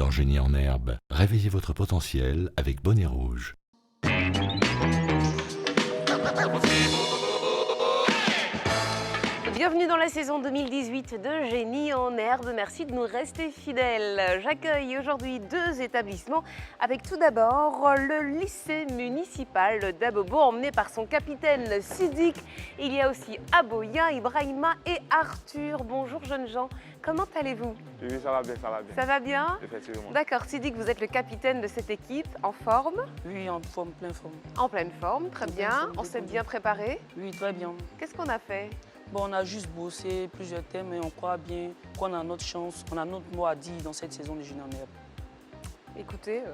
Dans Génie en herbe, réveillez votre potentiel avec Bonnet Rouge. Bienvenue dans la saison 2018 de Génie en herbe. Merci de nous rester fidèles. J'accueille aujourd'hui deux établissements avec tout d'abord le lycée municipal d'Abobo emmené par son capitaine Sidik. Il y a aussi Aboya, Ibrahima et Arthur. Bonjour jeunes gens, comment allez-vous? Oui, ça va bien, ça va bien. Ça va bien? Effectivement. D'accord, Sidik, vous êtes le capitaine de cette équipe, en forme? Oui, en forme, pleine forme. En pleine forme, très En pleine bien. forme, On s'est détendu. bien préparé. Oui, très bien. Qu'est-ce qu'on a fait? Bon, on a juste bossé plusieurs thèmes et on croit bien qu'on a notre chance, on a notre mot à dire dans cette saison de Génie en herbe. Écoutez,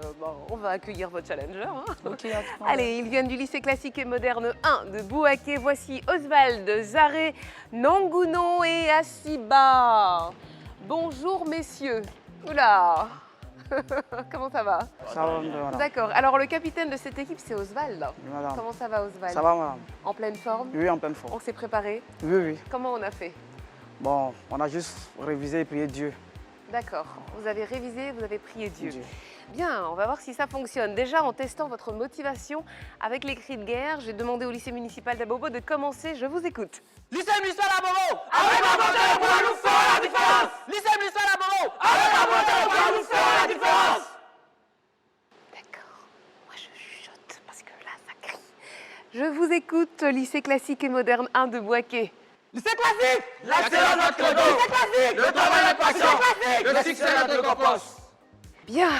on va accueillir votre challenger. Hein. Ok, attends. Allez, ils viennent du lycée classique et moderne 1 de Bouaké. Voici Oswald, Zaré, Nanguno et Asiba. Bonjour messieurs. Oula. Comment ça va? Ça va, madame. D'accord. Alors le capitaine de cette équipe, c'est Oswald. Oui, madame. Comment ça va Oswald? Ça va, madame. En pleine forme? Oui, en pleine forme. On s'est préparé? Oui, oui. Comment on a fait? Bon, on a juste révisé et prié Dieu. D'accord. Vous avez révisé, vous avez prié Dieu. Dieu. Bien, on va voir si ça fonctionne. Déjà, en testant votre motivation avec les cris de guerre, j'ai demandé au lycée municipal d'Abobo de commencer. Je vous écoute. Lycée municipal d'Abobo, avec la volonté pour nous faire la différence. Lycée municipal d'Abobo, avec la volonté pour nous faire la différence. D'accord. Moi, je chuchote parce que là, ça crie. Je vous écoute, lycée classique et moderne 1 de Bouaké. Lycée classique, l'excellence de notre credo. Lycée classique, le travail est patient. Le succès est notre compost. Bien,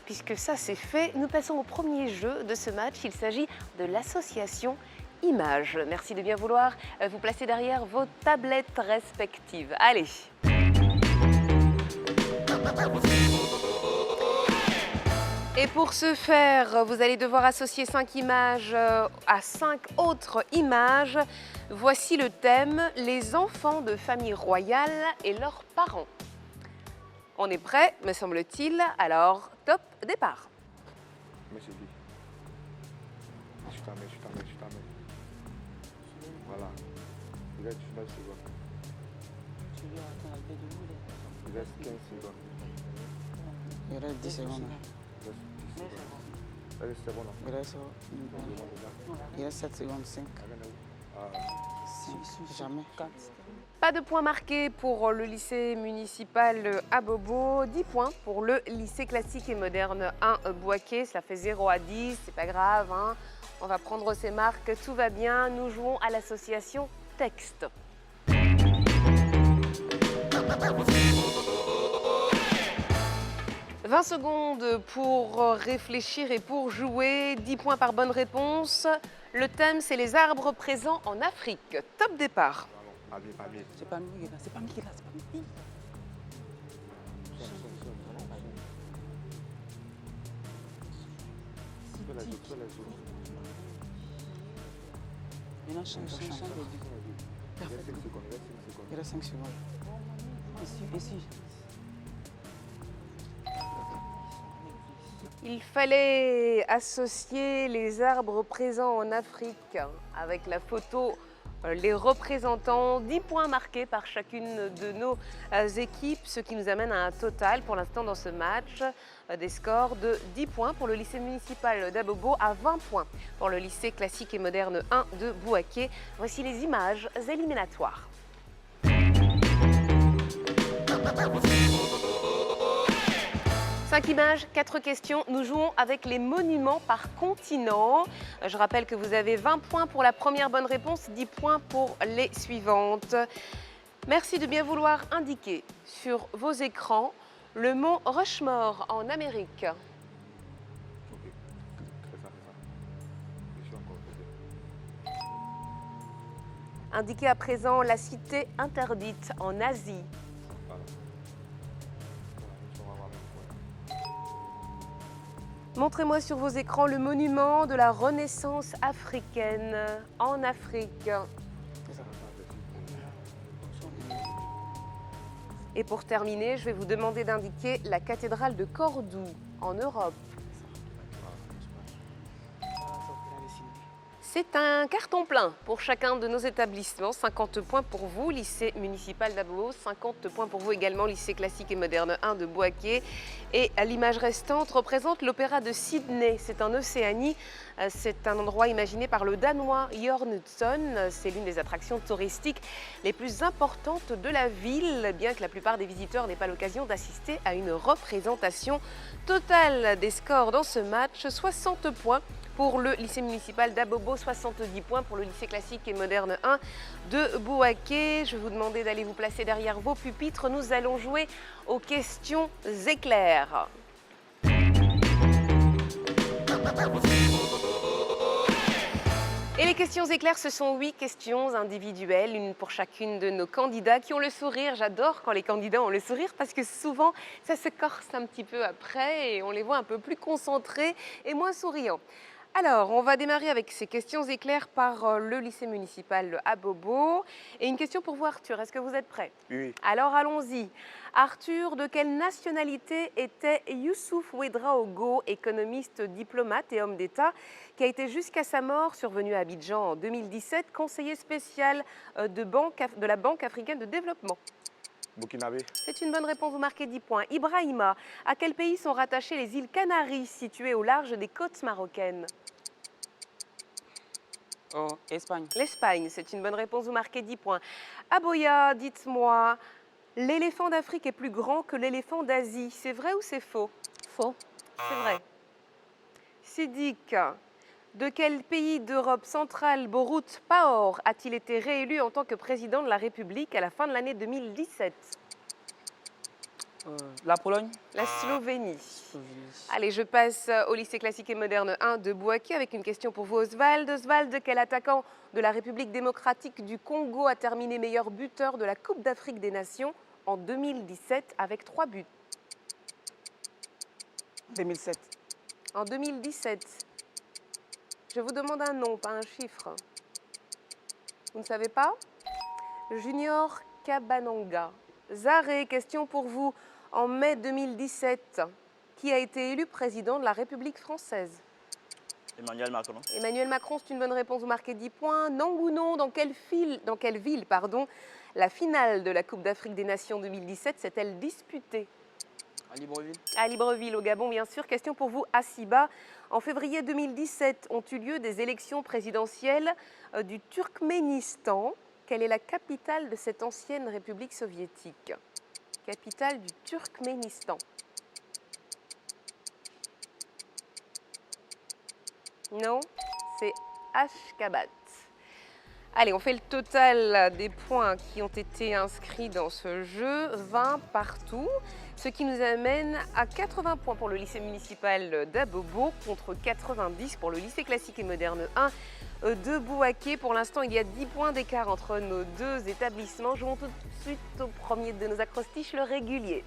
puisque ça c'est fait, nous passons au premier jeu de ce match. Il s'agit de l'association Images. Merci de bien vouloir vous placer derrière vos tablettes respectives. Allez. Et pour ce faire, vous allez devoir associer 5 images à 5 autres images. Voici le thème, les enfants de famille royale et leurs parents. On est prêt, me semble-t-il. Alors, top, départ. Monsieur Guy. Je t'amène. Voilà. Il reste 9 secondes. Tu lui attends avec de nous, Il reste 15 secondes. Il reste 10 secondes. Il reste 10 secondes. Ça reste secondes. Il reste, il reste 7 secondes, 5. Jamais. 4. Pas de points marqués pour le lycée municipal Abobo, 10 points pour le lycée classique et moderne 1 Bouaké. Cela fait 0 à 10, c'est pas grave, hein. On va prendre ces marques, tout va bien. Nous jouons à l'association texte. « 20 secondes pour réfléchir et pour jouer, 10 points par bonne réponse. Le thème, c'est les arbres présents en Afrique. Top départ. Pas bien. C'est pas nous, là. C'est pas nous qui est là, c'est pas nous. Maintenant, change. Il reste 5 secondes. Ici. Il fallait associer les arbres présents en Afrique avec la photo, les représentants. 10 points marqués par chacune de nos équipes, ce qui nous amène à un total pour l'instant dans ce match des scores de 10 points pour le lycée municipal d'Abobo à 20 points pour le lycée classique et moderne 1 de Bouaké. Voici les images éliminatoires. Cinq images, 4 questions. Nous jouons avec les monuments par continent. Je rappelle que vous avez 20 points pour la première bonne réponse, 10 points pour les suivantes. Merci de bien vouloir indiquer sur vos écrans le mont Rushmore en Amérique. Ok. Fais ça. Je suis encore peut-être. Indiquez à présent la cité interdite en Asie. Voilà. On va voir le point. Montrez-moi sur vos écrans le monument de la Renaissance africaine en Afrique. Et pour terminer, je vais vous demander d'indiquer la cathédrale de Cordoue en Europe. C'est un carton plein pour chacun de nos établissements. 50 points pour vous, lycée municipal d'Abobo. 50 points pour vous également, lycée classique et moderne 1 de Bouaké. Et l'image restante représente l'opéra de Sydney. C'est en Océanie. C'est un endroit imaginé par le Danois Jørn Utzon. C'est l'une des attractions touristiques les plus importantes de la ville, bien que la plupart des visiteurs n'aient pas l'occasion d'assister à une représentation. Total des scores dans ce match, 60 points pour le lycée municipal d'Abobo, 70 points pour le lycée classique et moderne 1 de Bouaké. Je vais vous demander d'aller vous placer derrière vos pupitres. Nous allons jouer aux questions éclairs. Et les questions éclairs, ce sont 8 questions individuelles, une pour chacune de nos candidats qui ont le sourire. J'adore quand les candidats ont le sourire parce que souvent, ça se corse un petit peu après et on les voit un peu plus concentrés et moins souriants. Alors, on va démarrer avec ces questions éclairs par le lycée municipal de Abobo. Et une question pour vous, Arthur. Est-ce que vous êtes prêt? Oui. Alors, allons-y. Arthur, de quelle nationalité était Youssouf Ouedraogo, économiste, diplomate et homme d'État, qui a été jusqu'à sa mort, survenu à Abidjan en 2017, conseiller spécial de la Banque africaine de développement? Burkinabé. C'est une bonne réponse, vous marquez 10 points. Ibrahima, à quel pays sont rattachées les îles Canaries, situées au large des côtes marocaines? Oh, Espagne. L'Espagne, c'est une bonne réponse, vous marquez 10 points. Aboya, dites-moi, l'éléphant d'Afrique est plus grand que l'éléphant d'Asie, c'est vrai ou c'est faux? Faux. C'est vrai. Sidik, de quel pays d'Europe centrale Borut Pahor a-t-il été réélu en tant que président de la République à la fin de l'année 2017? La Pologne. La Slovénie. Allez, je passe au lycée classique et moderne 1 de Bouaké avec une question pour vous, Oswald. Oswald, quel attaquant de la République démocratique du Congo a terminé meilleur buteur de la Coupe d'Afrique des Nations en 2017 avec 3 buts? 2007. En 2017. Je vous demande un nom, pas un chiffre. Vous ne savez pas? Junior Kabananga. Zaré, question pour vous. En mai 2017, qui a été élu président de la République française? Emmanuel Macron. Emmanuel Macron, c'est une bonne réponse, vous marquez 10 points. Nangounon, dans quelle ville, la finale de la Coupe d'Afrique des Nations 2017 s'est-elle disputée? À Libreville. À Libreville, au Gabon, bien sûr. Question pour vous, Asiba. En février 2017, ont eu lieu des élections présidentielles du Turkménistan. Quelle est la capitale de cette ancienne république soviétique? Capitale du Turkménistan. Non, c'est Ashgabat. Allez, on fait le total des points qui ont été inscrits dans ce jeu, 20 partout, ce qui nous amène à 80 points pour le lycée municipal d'Abobo contre 90 pour le lycée classique et moderne 1 de Bouaké. Pour l'instant, il y a 10 points d'écart entre nos deux établissements. Jouons tout de suite au premier de nos acrostiches, le régulier.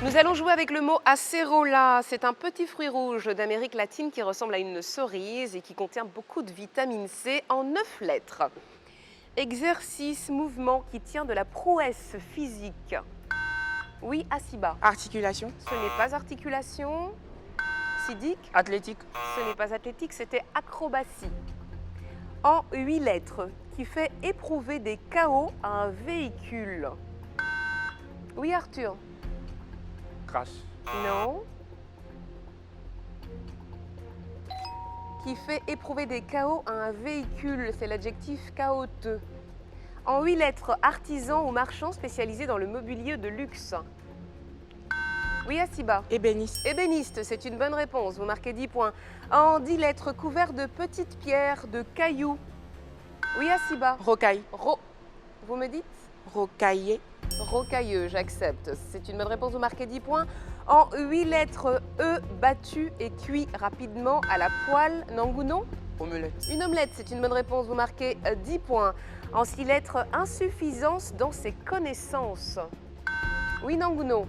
Nous allons jouer avec le mot acerola. C'est un petit fruit rouge d'Amérique latine qui ressemble à une cerise et qui contient beaucoup de vitamine C en 9 lettres. Exercice, mouvement qui tient de la prouesse physique. Oui, Asiba. Articulation. Ce n'est pas articulation. Sidik. Athlétique. Ce n'est pas athlétique, c'était acrobatie. En 8 lettres, qui fait éprouver des chaos à un véhicule. Oui, Arthur. Crash. Non. Qui fait éprouver des chaos à un véhicule, c'est l'adjectif chaotique. En 8 lettres, artisan ou marchand spécialisé dans le mobilier de luxe. Oui, Asiba. Ébéniste. Ébéniste, c'est une bonne réponse, vous marquez 10 points. En 10 lettres, couvert de petites pierres, de cailloux. Oui, Asiba. Rocaille. Vous me dites? Rocaillé. Rocailleux, j'accepte. C'est une bonne réponse, vous marquez 10 points. En 8 lettres, E, battu et cuit rapidement à la poêle. Nangounon? Omelette. Une omelette, c'est une bonne réponse, vous marquez 10 points. En 6 lettres, insuffisance dans ses connaissances. Oui, Nangounon.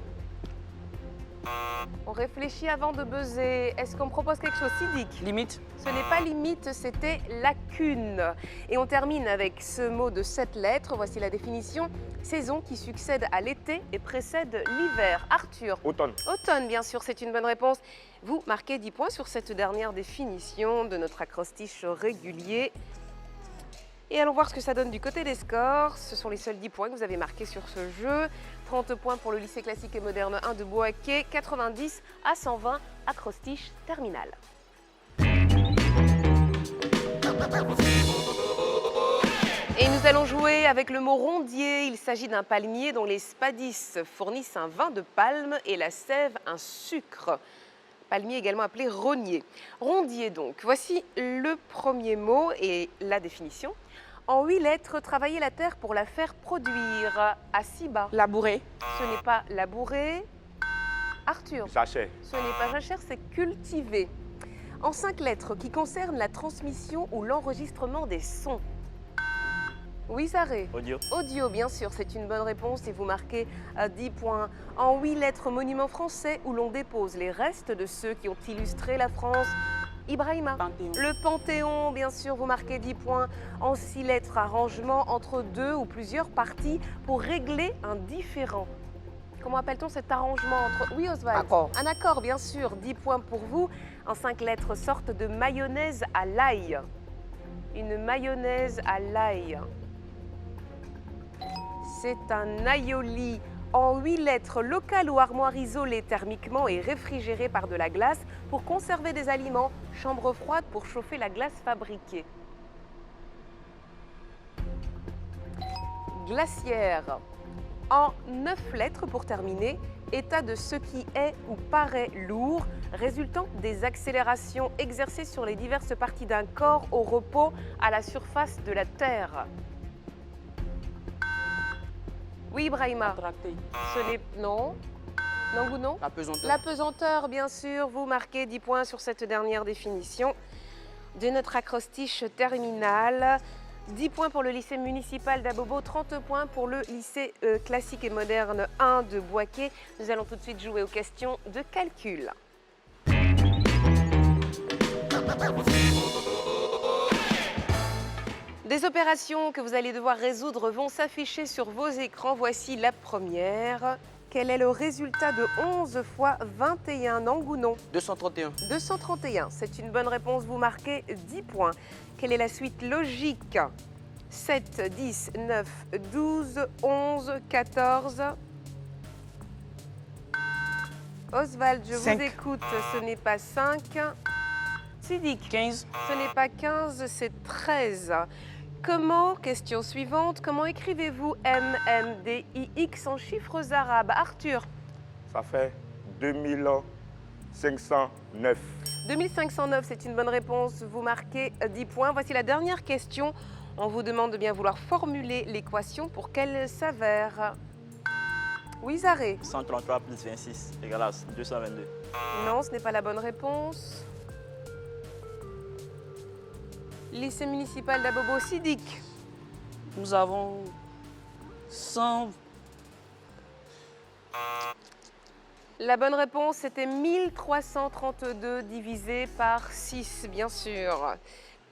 On réfléchit avant de buzzer. Est-ce qu'on me propose quelque chose, Sidik? Limite. Ce n'est pas limite, c'était lacune. Et on termine avec ce mot de 7 lettres. Voici la définition. Saison qui succède à l'été et précède l'hiver. Arthur? Automne. Automne, bien sûr, c'est une bonne réponse. Vous marquez 10 points sur cette dernière définition de notre acrostiche régulier. Et allons voir ce que ça donne du côté des scores. Ce sont les seuls 10 points que vous avez marqués sur ce jeu. 30 points pour le lycée classique et moderne 1 de Boaké, 90 à 120 acrostiche terminale. Et nous allons jouer avec le mot rondier. Il s'agit d'un palmier dont les spadis fournissent un vin de palme et la sève un sucre. Palmier également appelé rognier. Rondier donc. Voici le premier mot et la définition. En 8 lettres, travailler la terre pour la faire produire. À si bas. Labourer. Ce n'est pas labourer. Arthur. Sachet. Ce n'est pas jachère, c'est cultiver. En 5 lettres qui concernent la transmission ou l'enregistrement des sons. Oui, Saré. Audio. Audio, bien sûr, c'est une bonne réponse et vous marquez 10 points. En 8 lettres, monument français où l'on dépose les restes de ceux qui ont illustré la France. Ibrahima. Panthéon. Le Panthéon, bien sûr, vous marquez 10 points. En 6 lettres, arrangement entre 2 ou plusieurs parties pour régler un différend. Comment appelle-t-on cet arrangement entre... Oui, Oswald. Accord. Un accord, bien sûr. 10 points pour vous. En 5 lettres, sorte de mayonnaise à l'ail. Une mayonnaise à l'ail. C'est un aioli. En 8 lettres, local ou armoire isolée thermiquement et réfrigérée par de la glace pour conserver des aliments. Chambre froide pour chauffer la glace fabriquée. Glacière. En 9 lettres pour terminer, état de ce qui est ou paraît lourd, résultant des accélérations exercées sur les diverses parties d'un corps au repos à la surface de la Terre. Oui, Ibrahima. Tracté. Ce n'est... Non. Non ou non? La pesanteur. La pesanteur, bien sûr. Vous marquez 10 points sur cette dernière définition de notre acrostiche terminale. 10 points pour le lycée municipal d'Abobo, 30 points pour le lycée classique et moderne 1 de Boaké. Nous allons tout de suite jouer aux questions de calcul. Des opérations que vous allez devoir résoudre vont s'afficher sur vos écrans. Voici la première. Quel est le résultat de 11 fois 21 Nangounon? 231. 231, c'est une bonne réponse, vous marquez 10 points. Quelle est la suite logique? 7, 10, 9, 12, 11, 14. Oswald, je 5. vous écoute, ce n'est pas 5. Sidik, 15. ce n'est pas 15, c'est 13. Comment, question suivante, comment écrivez-vous MMDIX en chiffres arabes? Arthur? Ça fait 2509. 2509, c'est une bonne réponse. Vous marquez 10 points. Voici la dernière question. On vous demande de bien vouloir formuler l'équation pour qu'elle s'avère. Oui, Zaré? 133 plus 26 égale à 222. Non, ce n'est pas la bonne réponse. Lycée municipal d'Abobo, Sidik? Nous avons 100. La bonne réponse, c'était 1332 divisé par 6, bien sûr.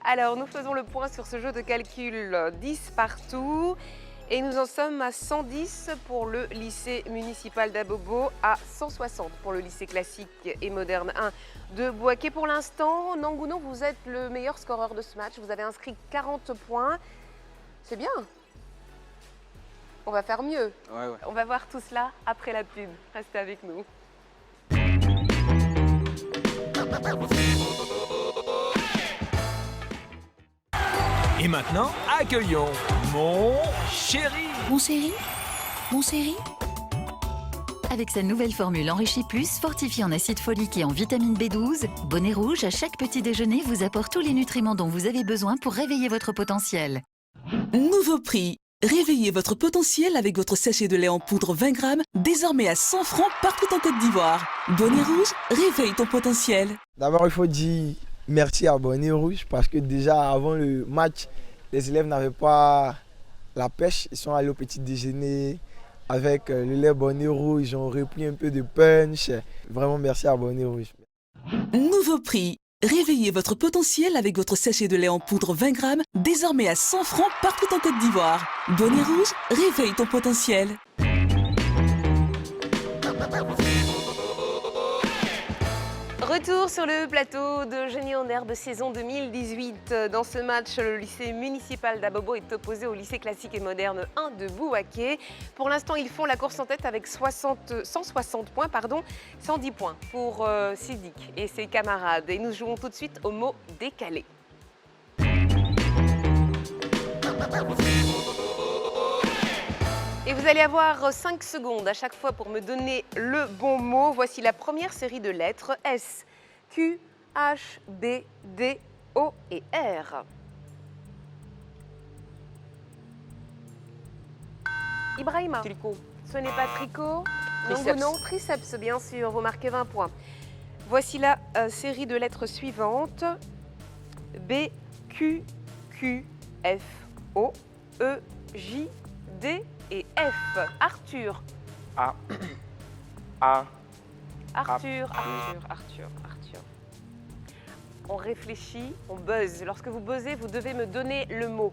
Alors, nous faisons le point sur ce jeu de calcul 10 partout. Et nous en sommes à 110 pour le lycée municipal d'Abobo, à 160 pour le lycée classique et moderne 1 de Boaké. Pour l'instant, Nangounon, vous êtes le meilleur scoreur de ce match. Vous avez inscrit 40 points. C'est bien. On va faire mieux. Ouais. On va voir tout cela après la pub. Restez avec nous. Et maintenant, accueillons mon chéri. Mon chéri? Mon chéri? Avec sa nouvelle formule Enrichie Plus, fortifiée en acide folique et en vitamine B12, Bonnet Rouge, à chaque petit déjeuner, vous apporte tous les nutriments dont vous avez besoin pour réveiller votre potentiel. Nouveau prix. Réveillez votre potentiel avec votre sachet de lait en poudre 20 grammes, désormais à 100 francs partout en Côte d'Ivoire. Bonnet Rouge, réveille ton potentiel. D'abord, il faut dire merci à Bonnet Rouge parce que déjà avant le match, les élèves n'avaient pas la pêche. Ils sont allés au petit déjeuner avec le lait Bonnet Rouge, ont repris un peu de punch. Vraiment, merci à Bonnet Rouge. Nouveau prix. Réveillez votre potentiel avec votre sachet de lait en poudre 20 grammes, désormais à 100 francs partout en Côte d'Ivoire. Bonnet Rouge, réveille ton potentiel. Retour sur le plateau de Génie en herbe saison 2018. Dans ce match, le lycée municipal d'Abobo est opposé au lycée classique et moderne 1 de Bouaké. Pour l'instant, ils font la course en tête avec 160 points, 110 points pour Sidik et ses camarades. Et nous jouons tout de suite au mot décalé. Et vous allez avoir 5 secondes à chaque fois pour me donner le bon mot. Voici la première série de lettres S, Q, H, B, D, O et R. Ibrahima. Tricot. Ce n'est pas tricot. Triceps. Non, triceps, bien sûr. Vous marquez 20 points. Voici la série de lettres suivantes. B, Q, Q, F, O, E, J, D et F. Arthur. A. A. Arthur. On réfléchit, on buzz. Lorsque vous buzzez, vous devez me donner le mot.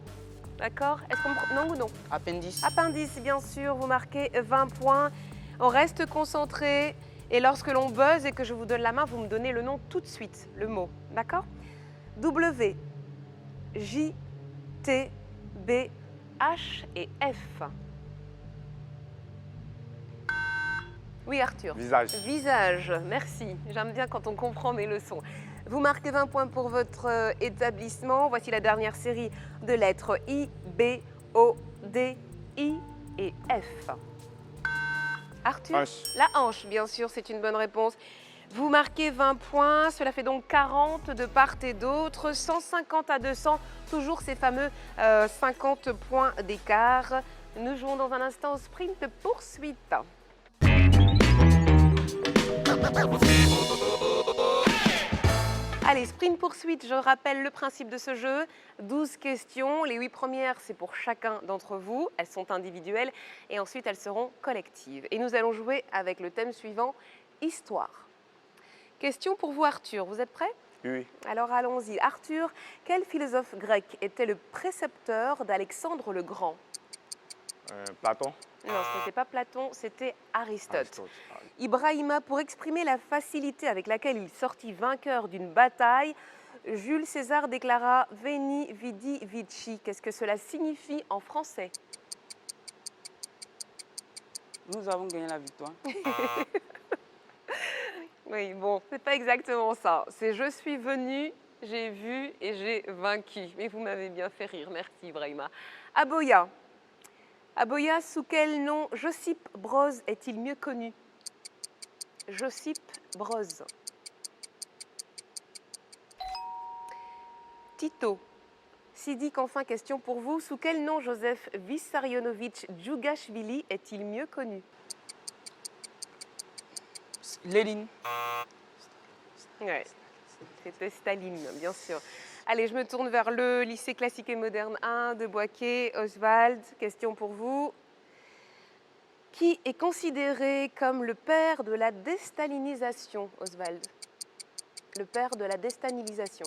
D'accord? Est-ce qu'on... Non ou non? Appendice. Appendice, bien sûr. Vous marquez 20 points. On reste concentré. Et lorsque l'on buzz et que je vous donne la main, vous me donnez le nom tout de suite, le mot. D'accord? W, J, T, B, H et F. Oui, Arthur. Visage. Visage, merci. J'aime bien quand on comprend mes leçons. Vous marquez 20 points pour votre établissement. Voici la dernière série de lettres I, B, O, D, I et F. Arthur? Hanche. La hanche, bien sûr, c'est une bonne réponse. Vous marquez 20 points, cela fait donc 40 de part et d'autre, 150 à 200, toujours ces fameux 50 points d'écart. Nous jouons dans un instant au sprint poursuite. Allez, sprint poursuite, je rappelle le principe de ce jeu. 12 questions, les 8 premières, c'est pour chacun d'entre vous. Elles sont individuelles et ensuite elles seront collectives. Et nous allons jouer avec le thème suivant, histoire. Question pour vous, Arthur. Vous êtes prêt? Oui. Alors allons-y. Arthur, quel philosophe grec était le précepteur d'Alexandre le Grand? Platon. Non, ce n'était pas Platon, c'était Aristote. Aristote. Ibrahima, pour exprimer la facilité avec laquelle il sortit vainqueur d'une bataille, Jules César déclara Veni, Vidi, Vici. Qu'est-ce que cela signifie en français? Nous avons gagné la victoire. Oui, bon, c'est pas exactement ça. C'est je suis venu, j'ai vu et j'ai vaincu. Mais vous m'avez bien fait rire, merci Ibrahima. Aboya. Aboya, sous quel nom Josip Broz est-il mieux connu? Josip Broz. Tito. Sidik, enfin, question pour vous. Sous quel nom Joseph Vissarionovitch Djougashvili est-il mieux connu? Lénine. Ouais, c'était Staline, bien sûr. Allez, je me tourne vers le lycée classique et moderne 1 de Bouaké. Oswald, question pour vous. Qui est considéré comme le père de la déstalinisation, Oswald? Le père de la déstalinisation.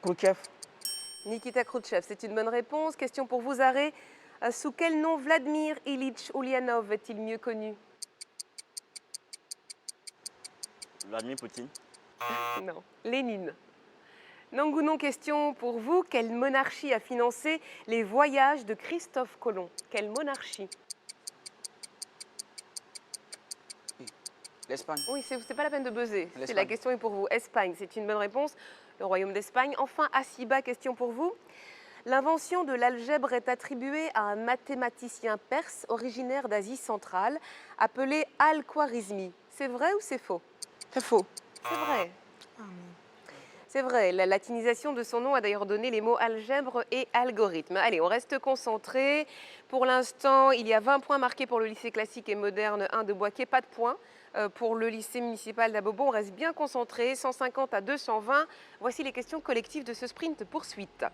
Khrouchtchev. Nikita Khrouchtchev, c'est une bonne réponse. Question pour vous, Zaré. Sous quel nom Vladimir Ilitch Ulyanov est-il mieux connu? Vladimir Poutine. Non, Lénine. Nangounon, question pour vous. Quelle monarchie a financé les voyages de Christophe Colomb? Quelle monarchie? L'Espagne. Oui, c'est pas la peine de buzzer. L'Espagne. La question est pour vous. Espagne, c'est une bonne réponse. Le royaume d'Espagne. Enfin, Asiba, question pour vous. L'invention de l'algèbre est attribuée à un mathématicien perse originaire d'Asie centrale appelé Al-Khwarizmi. C'est vrai ou c'est faux? C'est faux. C'est vrai. C'est vrai, la latinisation de son nom a d'ailleurs donné les mots algèbre et algorithme. Allez, on reste concentré. Pour l'instant, il y a 20 points marqués pour le lycée classique et moderne 1 de Bouaké, pas de points pour le lycée municipal d'Abobo. On reste bien concentré, 150 à 220. Voici les questions collectives de ce sprint poursuite.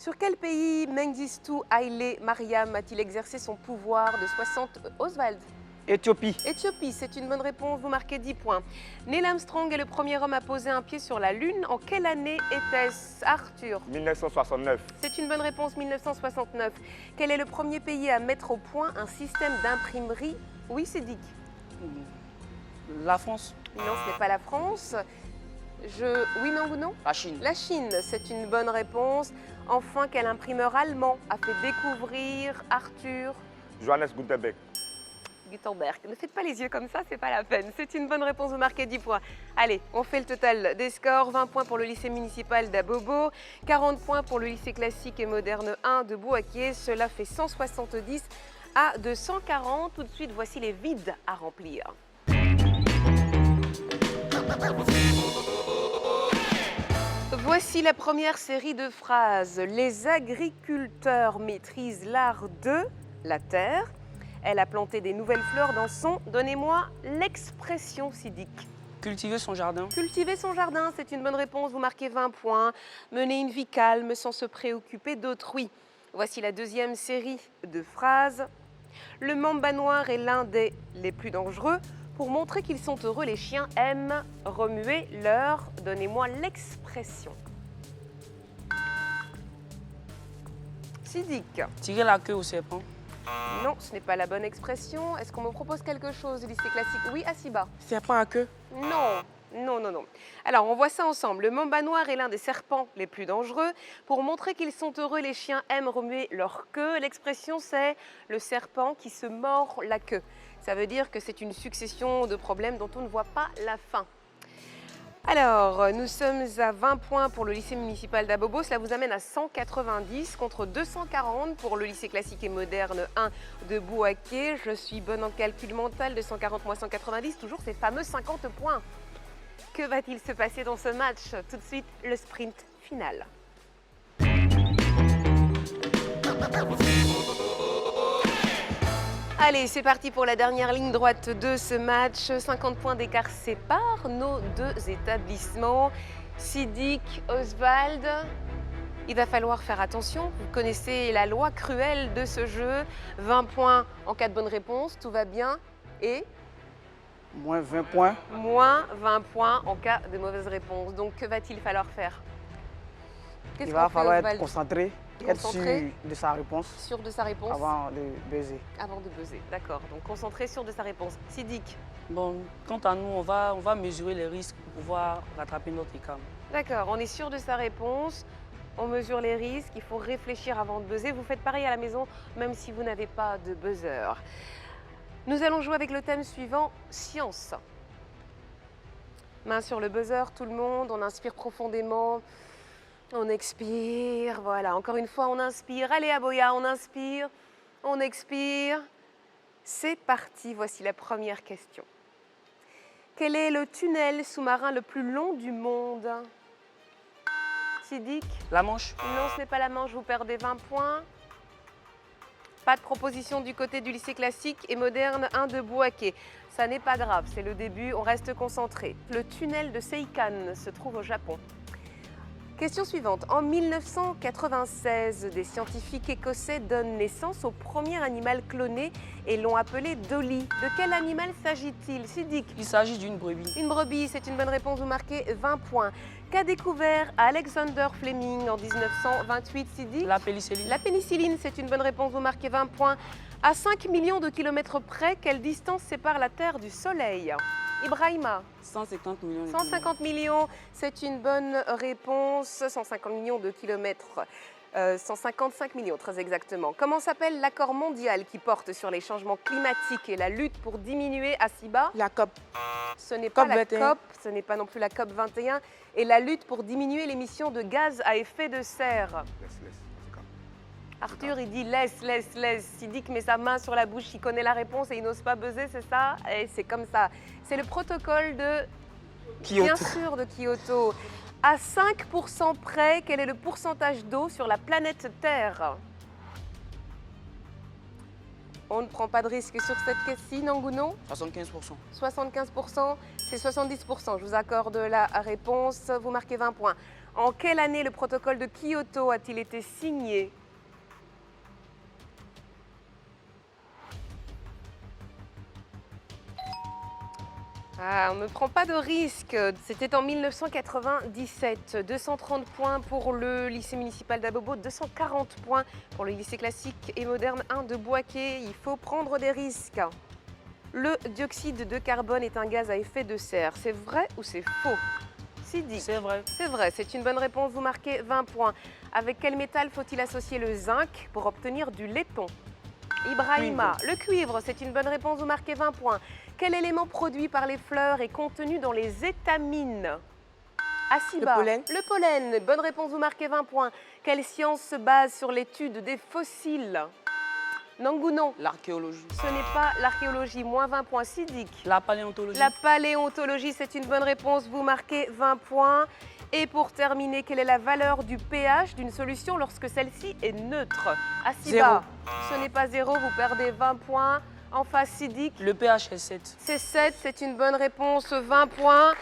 Sur quel pays Mengistu Haile Mariam a-t-il exercé son pouvoir de 60 Oswald? Éthiopie. Éthiopie, c'est une bonne réponse, vous marquez 10 points. Neil Armstrong est le premier homme à poser un pied sur la Lune. En quelle année était-ce, Arthur? 1969. C'est une bonne réponse, 1969. Quel est le premier pays à mettre au point un système d'imprimerie? Oui, c'est Dick. La France. Non, ce n'est pas la France. Oui, non ou non? La Chine. La Chine, c'est une bonne réponse. Enfin, quel imprimeur allemand a fait découvrir Arthur? Johannes Gutenberg. Gutenberg. Ne faites pas les yeux comme ça, c'est pas la peine. C'est une bonne réponse, vous marquez 10 points. Allez, on fait le total des scores. 20 points pour le lycée municipal d'Abobo, 40 points pour le lycée classique et moderne 1 de Bouaké. Cela fait 170 à 240. Tout de suite, voici les vides à remplir. Voici la première série de phrases. Les agriculteurs maîtrisent l'art de la terre. Elle a planté des nouvelles fleurs dans son... Donnez-moi l'expression, Sidik. Cultiver son jardin. Cultiver son jardin, c'est une bonne réponse. Vous marquez 20 points. Mener une vie calme sans se préoccuper d'autrui. Voici la deuxième série de phrases. Le mamba noir est l'un des les plus dangereux. Pour montrer qu'ils sont heureux, les chiens aiment remuer leur... Donnez-moi l'expression. Sidik. Tirer la queue au serpent. Non, ce n'est pas la bonne expression. Est-ce qu'on me propose quelque chose du lycée classique? Oui, Asiba. Serpent à queue. Non. Alors, on voit ça ensemble. Le mamba noir est l'un des serpents les plus dangereux. Pour montrer qu'ils sont heureux, les chiens aiment remuer leur queue. L'expression, c'est le serpent qui se mord la queue. Ça veut dire que c'est une succession de problèmes dont on ne voit pas la fin. Alors, nous sommes à 20 points pour le lycée municipal d'Abobo. Cela vous amène à 190 contre 240 pour le lycée classique et moderne 1 de Bouaké. Je suis bonne en calcul mental, 240 moins 190, toujours ces fameux 50 points. Que va-t-il se passer dans ce match? Tout de suite, le sprint final. Allez, c'est parti pour la dernière ligne droite de ce match. 50 points d'écart séparent nos deux établissements. Sidik, Oswald, il va falloir faire attention. Vous connaissez la loi cruelle de ce jeu. 20 points en cas de bonne réponse, tout va bien. Et Moins 20 points. moins 20 points en cas de mauvaise réponse. Donc, que va-t-il falloir faire? Qu'est-ce Il va qu'on fait, falloir être Oswald? concentré, être Concentré. sûr de sa réponse Sûr de sa réponse? avant de buzzer. Avant de buzzer, d'accord. Donc, concentré, sûr de sa réponse. Sidik. Bon, quant à nous, on va mesurer les risques pour pouvoir rattraper notre écart. D'accord, on est sûr de sa réponse, on mesure les risques, il faut réfléchir avant de buzzer. Vous faites pareil à la maison, même si vous n'avez pas de buzzer. Nous allons jouer avec le thème suivant, science. Main sur le buzzer, tout le monde, on inspire profondément, on expire, voilà. Encore une fois, on inspire. Allez, Aboya, on inspire, on expire. C'est parti, voici la première question. Quel est le tunnel sous-marin le plus long du monde? Sidik? La Manche. Non, ce n'est pas la Manche, vous perdez 20 points. Pas de proposition du côté du lycée classique et moderne 1 de Bouaké. Ça n'est pas grave, c'est le début, on reste concentré. Le tunnel de Seikan se trouve au Japon. Question suivante. En 1996, des scientifiques écossais donnent naissance au premier animal cloné et l'ont appelé Dolly. De quel animal s'agit-il? Sidik? Il s'agit d'une brebis. Une brebis, c'est une bonne réponse, vous marquez 20 points. Qu'a découvert Alexander Fleming en 1928, Sidik? La pénicilline. La pénicilline, c'est une bonne réponse, vous marquez 20 points. À 5 millions de kilomètres près, quelle distance sépare la Terre du Soleil? Ibrahima? 150 millions. 150 millions, c'est une bonne réponse. 150 millions de kilomètres. 155 millions, très exactement. Comment s'appelle l'accord mondial qui porte sur les changements climatiques et la lutte pour diminuer Asiba? La COP. Ce n'est pas la 21. COP, ce n'est pas non plus la COP 21. Et la lutte pour diminuer l'émission de gaz à effet de serre. Arthur, il dit laisse. Il dit qu'il met sa main sur la bouche, il connaît la réponse et il n'ose pas buzzer, c'est ça? Et c'est comme ça. C'est le protocole de Kyoto. Bien sûr, de Kyoto. À 5% près, quel est le pourcentage d'eau sur la planète Terre? On ne prend pas de risque sur cette question, Nanguno? 75%. 75%, c'est 70%. Je vous accorde la réponse. Vous marquez 20 points. En quelle année le protocole de Kyoto a-t-il été signé? Ah, on ne prend pas de risque. C'était en 1997. 230 points pour le lycée municipal d'Abobo, 240 points pour le lycée classique et moderne 1 de Boaké. Il faut prendre des risques. Le dioxyde de carbone est un gaz à effet de serre. C'est vrai ou c'est faux? Sidi. C'est vrai. C'est vrai, c'est une bonne réponse. Vous marquez 20 points. Avec quel métal faut-il associer le zinc pour obtenir du laiton? Ibrahima, le cuivre, c'est une bonne réponse, vous marquez 20 points. Quel élément produit par les fleurs est contenu dans les étamines? Asiba, Le pollen. le pollen, bonne réponse, vous marquez 20 points. Quelle science se base sur l'étude des fossiles? Nangounon, L'archéologie. ce n'est pas l'archéologie, moins 20 points. Sidik, La paléontologie. la paléontologie, c'est une bonne réponse, vous marquez 20 points. Et pour terminer, quelle est la valeur du pH d'une solution lorsque celle-ci est neutre? Asiba, ce n'est pas 0, vous perdez 20 points. En face, Sidik, Le pH est 7. c'est 7, c'est une bonne réponse, 20 points.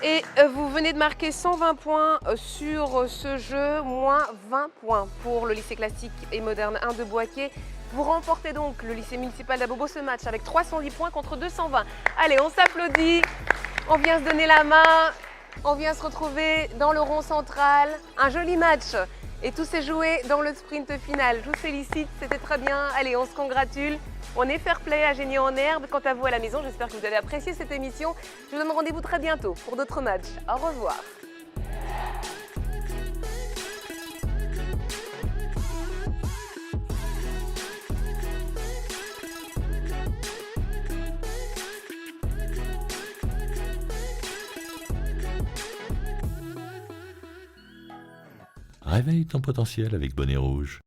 Et vous venez de marquer 120 points sur ce jeu, moins 20 points pour le lycée classique et moderne 1 de Boaké. Vous remportez donc le lycée municipal d'Abobo ce match avec 310 points contre 220. Allez, on s'applaudit, on vient se donner la main, on vient se retrouver dans le rond central. Un joli match et tout s'est joué dans le sprint final. Je vous félicite, c'était très bien. Allez, on se congratule. On est fair play à Génie en herbe. Quant à vous à la maison, j'espère que vous avez apprécié cette émission. Je vous donne rendez-vous très bientôt pour d'autres matchs. Au revoir. Réveille ton potentiel avec Bonnet Rouge.